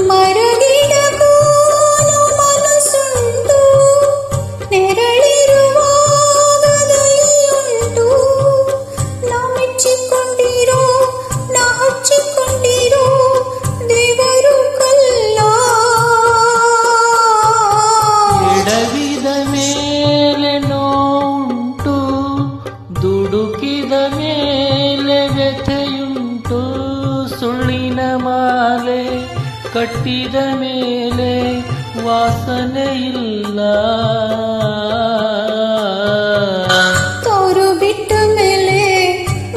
ಮರಗಿಡಗೂ ಮನಸ್ಸುಂಟು, ನೆರಳಿರುವಾಗ ದಯೆಯುಂಟು. ನಾ ಮೆಚ್ಚಿಕೊಂಡಿರೋ, ನಾ ಹಚ್ಚಿಕೊಂಡಿರೋ ದೇವರು ಕಲ್ಲ. ಎಡವಿದ ಮೇಲೆ ನೋವುಂಟು, ದುಡುಕಿದ ಮೇಲೆ ವ್ಯಥೆಯುಂಟು. ಸುಳ್ಳಿನ ಮಾಲೆ ಕಟ್ಟಿದ ಮೇಲೆ ವಾಸನೆ ಇಲ್ಲ. ತೋರು ಬಿಟ್ಟ ಮೇಲೆ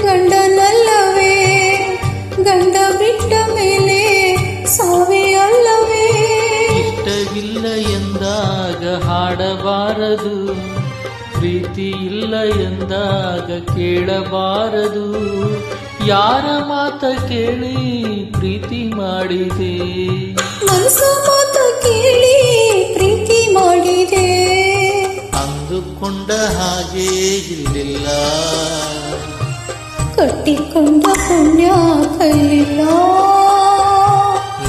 ಗಂಡನಲ್ಲವೇ, ಗಂಡ ಬಿಟ್ಟ ಮೇಲೆ ಸಾವೇ ಅಲ್ಲವೇ. ಇಷ್ಟವಿಲ್ಲ ಎಂದಾಗ ಹಾಡಬಾರದು, ಪ್ರೀತಿ ಇಲ್ಲ ಎಂದಾಗ ಕೇಳಬಾರದು. ಯಾರ ಮಾತ ಕೇಳಿ ಪ್ರೀತಿ ಮಾಡಿದೆ, ಮನಸ ಮಾತ ಕೇಳಿ ಪ್ರೀತಿ ಮಾಡಿದೆ. ಅಂದುಕೊಂಡ ಹಾಗೆ ಇಲ್ಲಿಲ್ಲ, ಕಟ್ಟಿಕೊಂಡ ಪುಣ್ಯ ಕೈಲಿಲ್ಲ.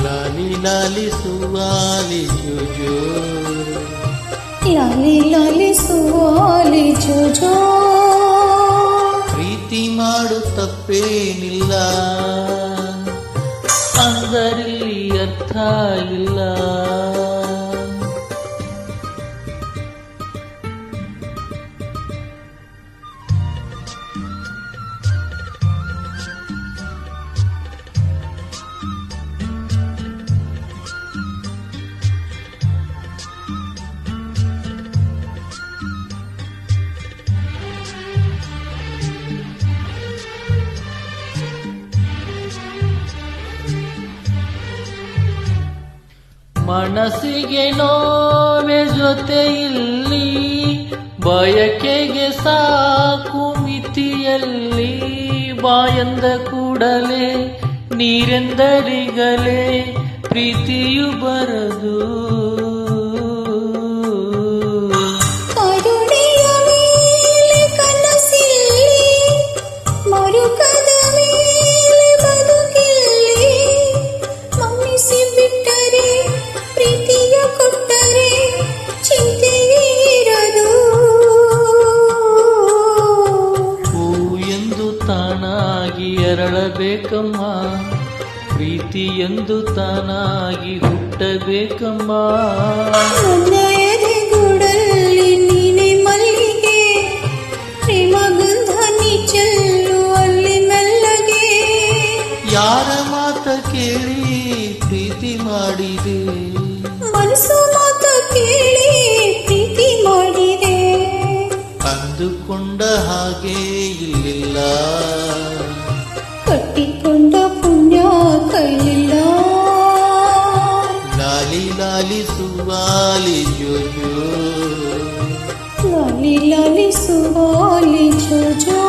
ಲಾಲಿ ಲಾಲಿ ಸುವಾಲಿ ಜೋಜೋ, ಲಾಲಿ ಲಾಲಿ ಸುವಾಲಿ ಜೋಜೋ. ಪ್ರೀತಿ ಮಾಡು ತಪ್ಪೇನಿಲ್ಲ, ಅಂದರಲ್ಲಿ ಅರ್ಥ ಇಲ್ಲ. ಮನಸ್ಸಿಗೆ ನೋವೆ ಜೊತೆ ಇಲ್ಲಿ, ಬಯಕೆಗೆ ಸಾಕು ಮಿತಿಯಲ್ಲಿ. ಬಾಯಂದ ಕೂಡಲೇ ನೀರೆಂದರಿಗಲೇ ಪ್ರೀತಿಯು ಬರದು. ಕರುಣೆಯ ಮೇಲೆ ಕನಸಿಲ್ಲಿ, ಮರುಕದ ಮೇಲೆ ಬದುಕಿಲ್ಲಿ. ಮನ್ನಿಸಿ ಬಿಟ್ಟರೆ, ಪ್ರೀತಿಯ ಕೊಟ್ಟರೆ ಚಿಂತೆಯೇ ಇರದು. ಹೂ ಎಂದು ತಾನಾಗಿ ಅರಳಬೇಕಮ್ಮ, ಪ್ರೀತಿ ಎಂದು ತಾನಾಗಿ ಹುಟ್ಟಬೇಕಮ್ಮ. ನನ್ನ ಎದೆಗೂಡಲ್ಲಿ ನೀನೆ ಮಲ್ಲಿಗೆ, ಪ್ರೇಮ ಗಂಧ ನೀ ಚೆಲ್ಲು ಅಲ್ಲಿ ಮೆಲ್ಲಗೆ. ಯಾರ ಮಾತ ಕೇಳಿ ಪ್ರೀತಿ ಮಾಡಿದೆ, ಮನಸ್ಸು ಮಾತ ಕೇಳಿ ಪ್ರೀತಿ ಮಾಡಿದೆ. ಅಂದುಕೊಂಡ ಹಾಗೆ ಇಲ್ಲಿಲ್ಲ, ಕಟ್ಟಿಕೊಂಡ ಪುಣ್ಯ ಕೈಲಿಲ್ಲ. ಲಾಲಿ ಲಾಲಿ ಸುವಾಲಿ ಜೋಜೋ, ಲಾಲಿ ಲಾಲಿ ಸುವಾಲಿ ಜೋಜೋ.